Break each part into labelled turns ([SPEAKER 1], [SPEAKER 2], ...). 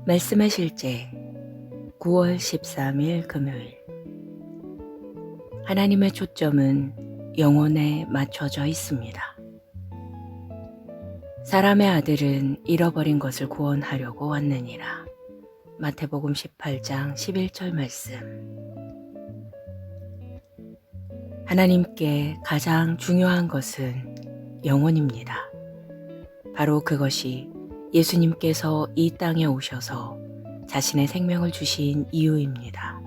[SPEAKER 1] 말씀의 실제 9월 13일 금요일. 하나님의 초점은 영혼에 맞춰져 있습니다. 사람의 아들은 잃어버린 것을 구원하려고 왔느니라. 마태복음 18장 11절 말씀. 하나님께 가장 중요한 것은 영혼입니다. 바로 그것이 예수님께서 이 땅에 오셔서 자신의 생명을 주신 이유입니다.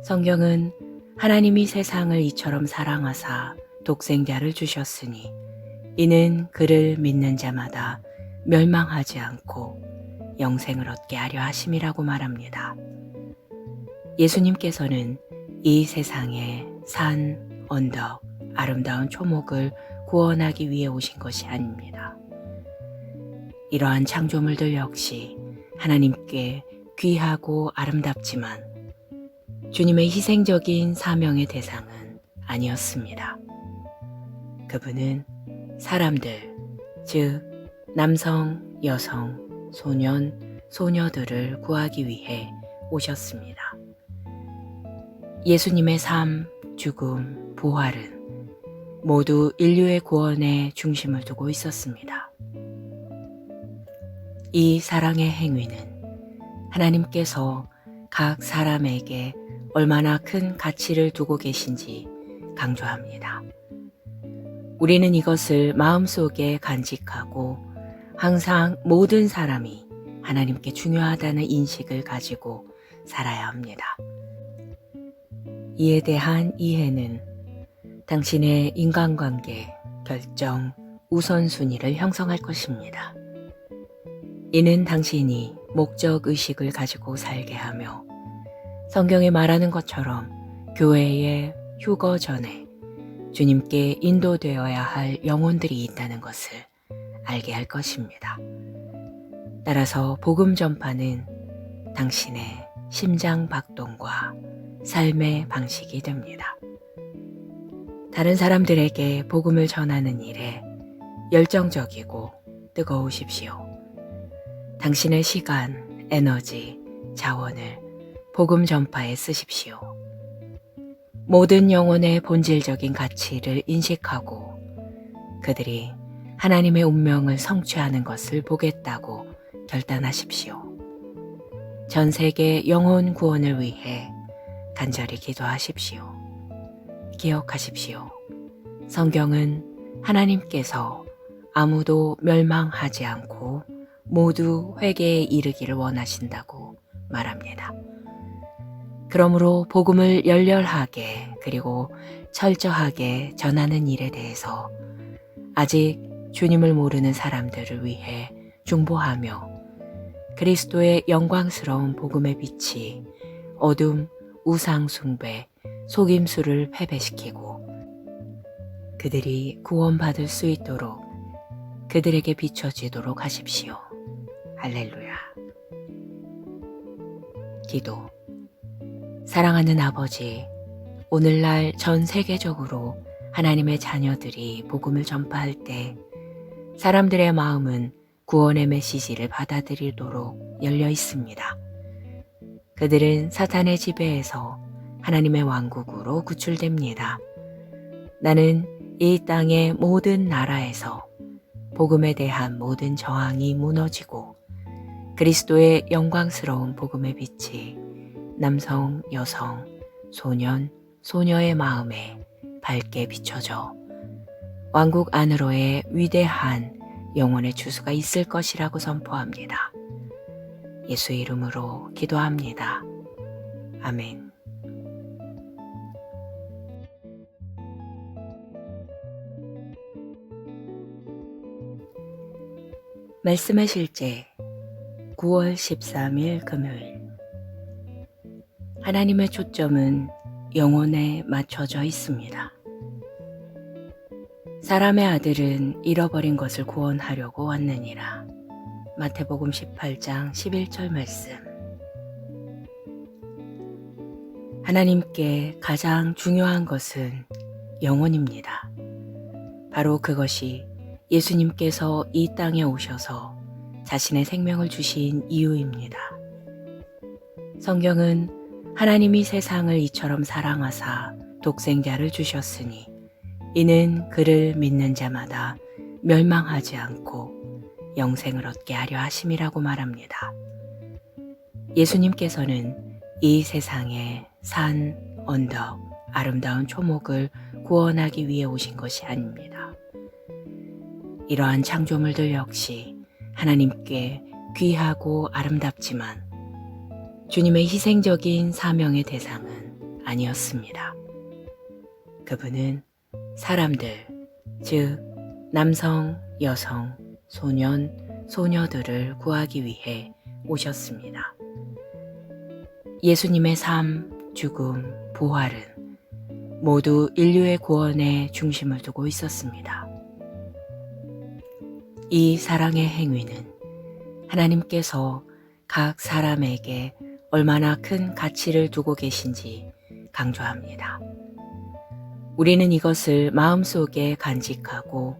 [SPEAKER 1] 성경은 하나님이 세상을 이처럼 사랑하사 독생자를 주셨으니 이는 그를 믿는 자마다 멸망하지 않고 영생을 얻게 하려 하심이라고 말합니다. 예수님께서는 이 세상에 산, 언덕, 아름다운 초목을 구원하기 위해 오신 것이 아닙니다. 이러한 창조물들 역시 하나님께 귀하고 아름답지만 주님의 희생적인 사명의 대상은 아니었습니다. 그분은 사람들, 즉 남성, 여성, 소년, 소녀들을 구하기 위해 오셨습니다. 예수님의 삶, 죽음, 부활은 모두 인류의 구원에 중심을 두고 있었습니다. 이 사랑의 행위는 하나님께서 각 사람에게 얼마나 큰 가치를 두고 계신지 강조합니다. 우리는 이것을 마음속에 간직하고 항상 모든 사람이 하나님께 중요하다는 인식을 가지고 살아야 합니다. 이에 대한 이해는 당신의 인간관계, 결정, 우선순위를 형성할 것입니다. 이는 당신이 목적의식을 가지고 살게 하며 성경에 말하는 것처럼 교회의 휴거 전에 주님께 인도되어야 할 영혼들이 있다는 것을 알게 할 것입니다. 따라서 복음 전파는 당신의 심장 박동과 삶의 방식이 됩니다. 다른 사람들에게 복음을 전하는 일에 열정적이고 뜨거우십시오. 당신의 시간, 에너지, 자원을 복음 전파에 쓰십시오. 모든 영혼의 본질적인 가치를 인식하고 그들이 하나님의 운명을 성취하는 것을 보겠다고 결단하십시오. 전 세계 영혼 구원을 위해 간절히 기도하십시오. 기억하십시오. 성경은 하나님께서 아무도 멸망하지 않고 모두 회개에 이르기를 원하신다고 말합니다. 그러므로 복음을 열렬하게 그리고 철저하게 전하는 일에 대해서 아직 주님을 모르는 사람들을 위해 중보하며 그리스도의 영광스러운 복음의 빛이 어둠, 우상 숭배, 속임수를 패배시키고 그들이 구원받을 수 있도록 그들에게 비춰지도록 하십시오. 할렐루야. 기도. 사랑하는 아버지, 오늘날 전 세계적으로 하나님의 자녀들이 복음을 전파할 때 사람들의 마음은 구원의 메시지를 받아들이도록 열려 있습니다. 그들은 사탄의 지배에서 하나님의 왕국으로 구출됩니다. 나는 이 땅의 모든 나라에서 복음에 대한 모든 저항이 무너지고 그리스도의 영광스러운 복음의 빛이 남성, 여성, 소년, 소녀의 마음에 밝게 비춰져 왕국 안으로의 위대한 영혼의 주수가 있을 것이라고 선포합니다. 예수 이름으로 기도합니다. 아멘. 말씀의 실제 9월 13일 금요일. 하나님의 초점은 영혼에 맞춰져 있습니다. 사람의 아들은 잃어버린 것을 구원하려고 왔느니라. 마태복음 18장 11절 말씀. 하나님께 가장 중요한 것은 영혼입니다. 바로 그것이 예수님께서 이 땅에 오셔서 자신의 생명을 주신 이유입니다. 성경은 하나님이 세상을 이처럼 사랑하사 독생자를 주셨으니 이는 그를 믿는 자마다 멸망하지 않고 영생을 얻게 하려 하심이라고 말합니다. 예수님께서는 이 세상에 산, 언덕, 아름다운 초목을 구원하기 위해 오신 것이 아닙니다. 이러한 창조물들 역시 하나님께 귀하고 아름답지만 주님의 희생적인 사명의 대상은 아니었습니다. 그분은 사람들, 즉 남성, 여성, 소년, 소녀들을 구하기 위해 오셨습니다. 예수님의 삶, 죽음, 부활은 모두 인류의 구원에 중심을 두고 있었습니다. 이 사랑의 행위는 하나님께서 각 사람에게 얼마나 큰 가치를 두고 계신지 강조합니다. 우리는 이것을 마음속에 간직하고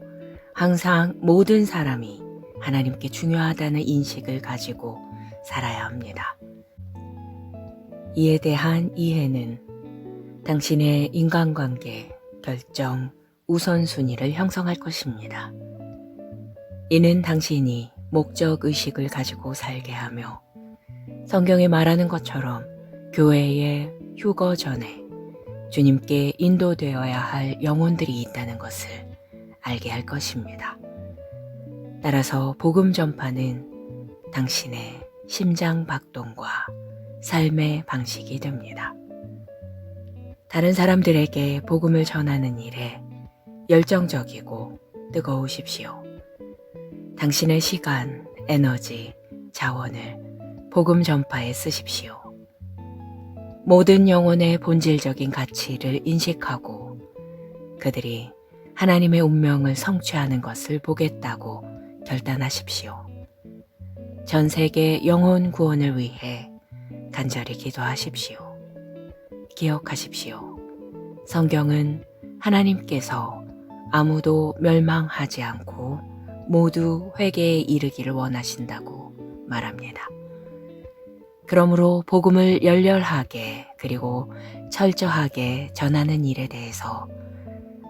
[SPEAKER 1] 항상 모든 사람이 하나님께 중요하다는 인식을 가지고 살아야 합니다. 이에 대한 이해는 당신의 인간관계, 결정, 우선순위를 형성할 것입니다. 이는 당신이 목적의식을 가지고 살게 하며 성경에 말하는 것처럼 교회의 휴거 전에 주님께 인도되어야 할 영혼들이 있다는 것을 알게 할 것입니다. 따라서 복음 전파는 당신의 심장 박동과 삶의 방식이 됩니다. 다른 사람들에게 복음을 전하는 일에 열정적이고 뜨거우십시오. 당신의 시간, 에너지, 자원을 복음 전파에 쓰십시오. 모든 영혼의 본질적인 가치를 인식하고 그들이 하나님의 운명을 성취하는 것을 보겠다고 결단하십시오. 전 세계 영혼 구원을 위해 간절히 기도하십시오. 기억하십시오. 성경은 하나님께서 아무도 멸망하지 않고 모두 회개에 이르기를 원하신다고 말합니다. 그러므로 복음을 열렬하게 그리고 철저하게 전하는 일에 대해서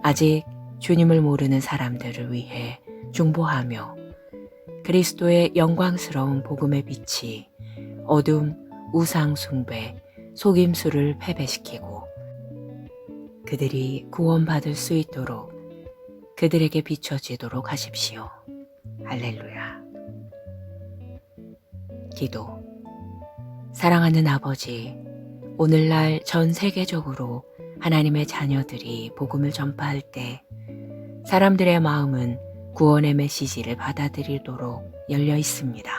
[SPEAKER 1] 아직 주님을 모르는 사람들을 위해 중보하며 그리스도의 영광스러운 복음의 빛이 어둠, 우상 숭배, 속임수를 패배시키고 그들이 구원받을 수 있도록 그들에게 비춰지도록 하십시오. 할렐루야. 기도. 사랑하는 아버지, 오늘날 전 세계적으로 하나님의 자녀들이 복음을 전파할 때 사람들의 마음은 구원의 메시지를 받아들이도록 열려 있습니다.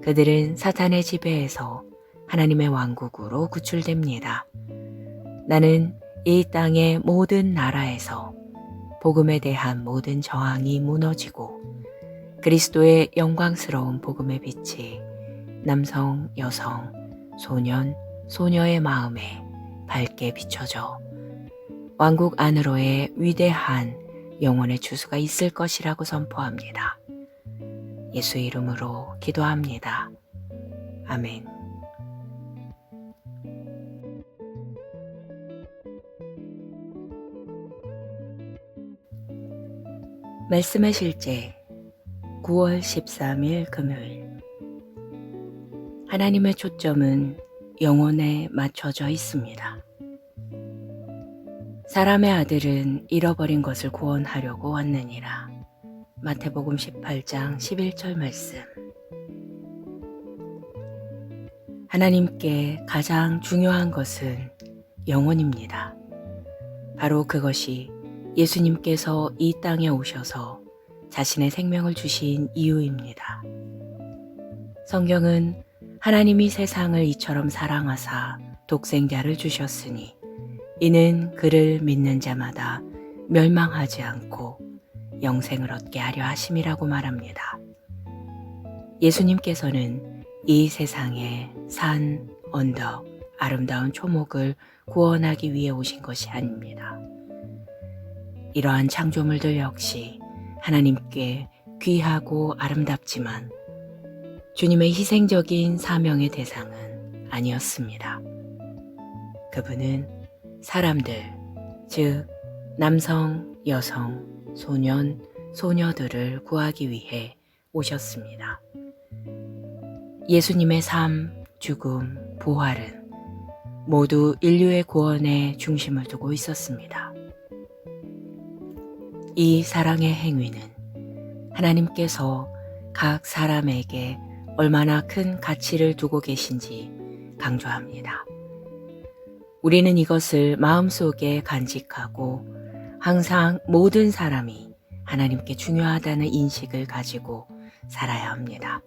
[SPEAKER 1] 그들은 사탄의 지배에서 하나님의 왕국으로 구출됩니다. 나는 이 땅의 모든 나라에서 복음에 대한 모든 저항이 무너지고 그리스도의 영광스러운 복음의 빛이 남성, 여성, 소년, 소녀의 마음에 밝게 비춰져 왕국 안으로의 위대한 영혼의 주수가 있을 것이라고 선포합니다. 예수 이름으로 기도합니다. 아멘. 말씀의 실제 9월 13일 금요일. 하나님의 초점은 영혼에 맞춰져 있습니다. 사람의 아들은 잃어버린 것을 구원하려고 왔느니라. 마태복음 18장 11절 말씀. 하나님께 가장 중요한 것은 영혼입니다. 바로 그것이 예수님께서 이 땅에 오셔서 자신의 생명을 주신 이유입니다. 성경은 하나님이 세상을 이처럼 사랑하사 독생자를 주셨으니 이는 그를 믿는 자마다 멸망하지 않고 영생을 얻게 하려 하심이라고 말합니다. 예수님께서는 이 세상에 산, 언덕, 아름다운 초목을 구원하기 위해 오신 것이 아닙니다. 이러한 창조물들 역시 하나님께 귀하고 아름답지만 주님의 희생적인 사명의 대상은 아니었습니다. 그분은 사람들, 즉 남성, 여성, 소년, 소녀들을 구하기 위해 오셨습니다. 예수님의 삶, 죽음, 부활은 모두 인류의 구원에 중심을 두고 있었습니다. 이 사랑의 행위는 하나님께서 각 사람에게 얼마나 큰 가치를 두고 계신지 강조합니다. 우리는 이것을 마음속에 간직하고 항상 모든 사람이 하나님께 중요하다는 인식을 가지고 살아야 합니다.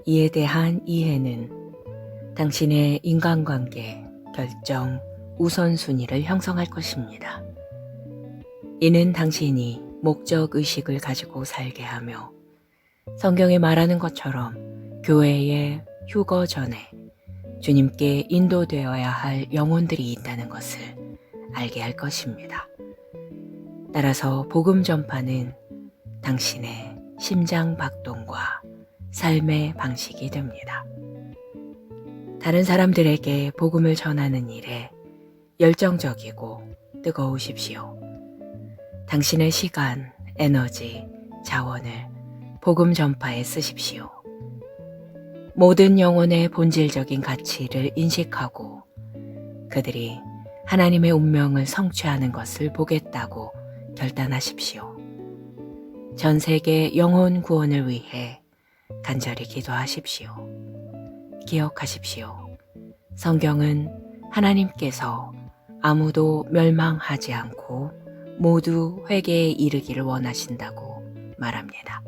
[SPEAKER 1] 이에 대한 이해는 당신의 인간관계, 결정, 우선순위를 형성할 것입니다. 이는 당신이 목적의식을 가지고 살게 하며 성경에 말하는 것처럼 교회의 휴거 전에 주님께 인도되어야 할 영혼들이 있다는 것을 알게 할 것입니다. 따라서 복음 전파는 당신의 심장 박동과 삶의 방식이 됩니다. 다른 사람들에게 복음을 전하는 일에 열정적이고 뜨거우십시오. 당신의 시간, 에너지, 자원을 복음 전파에 쓰십시오. 모든 영혼의 본질적인 가치를 인식하고 그들이 하나님의 운명을 성취하는 것을 보겠다고 결단하십시오. 전 세계 영혼 구원을 위해 간절히 기도하십시오. 기억하십시오. 성경은 하나님께서 아무도 멸망하지 않고 모두 회개에 이르기를 원하신다고 말합니다.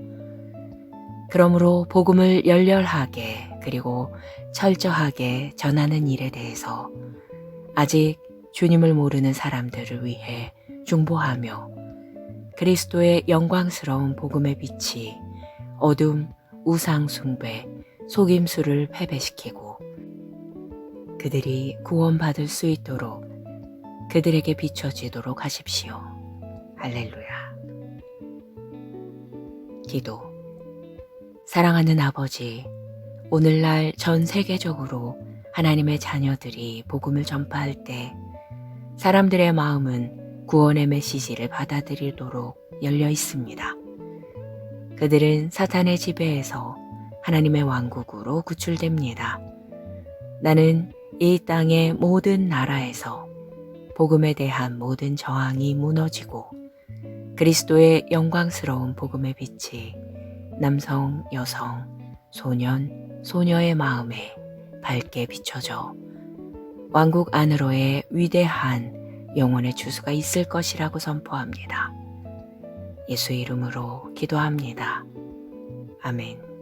[SPEAKER 1] 그러므로 복음을 열렬하게 그리고 철저하게 전하는 일에 대해서 아직 주님을 모르는 사람들을 위해 중보하며 그리스도의 영광스러운 복음의 빛이 어둠, 우상 숭배, 속임수를 패배시키고 그들이 구원받을 수 있도록 그들에게 비춰지도록 하십시오. 할렐루야. 기도. 사랑하는 아버지, 오늘날 전 세계적으로 하나님의 자녀들이 복음을 전파할 때 사람들의 마음은 구원의 메시지를 받아들이도록 열려 있습니다. 그들은 사탄의 지배에서 하나님의 왕국으로 구출됩니다. 나는 이 땅의 모든 나라에서 복음에 대한 모든 저항이 무너지고 그리스도의 영광스러운 복음의 빛이 남성, 여성, 소년, 소녀의 마음에 밝게 비춰져 왕국 안으로의 위대한 영혼의 주수가 있을 것이라고 선포합니다. 예수 이름으로 기도합니다. 아멘.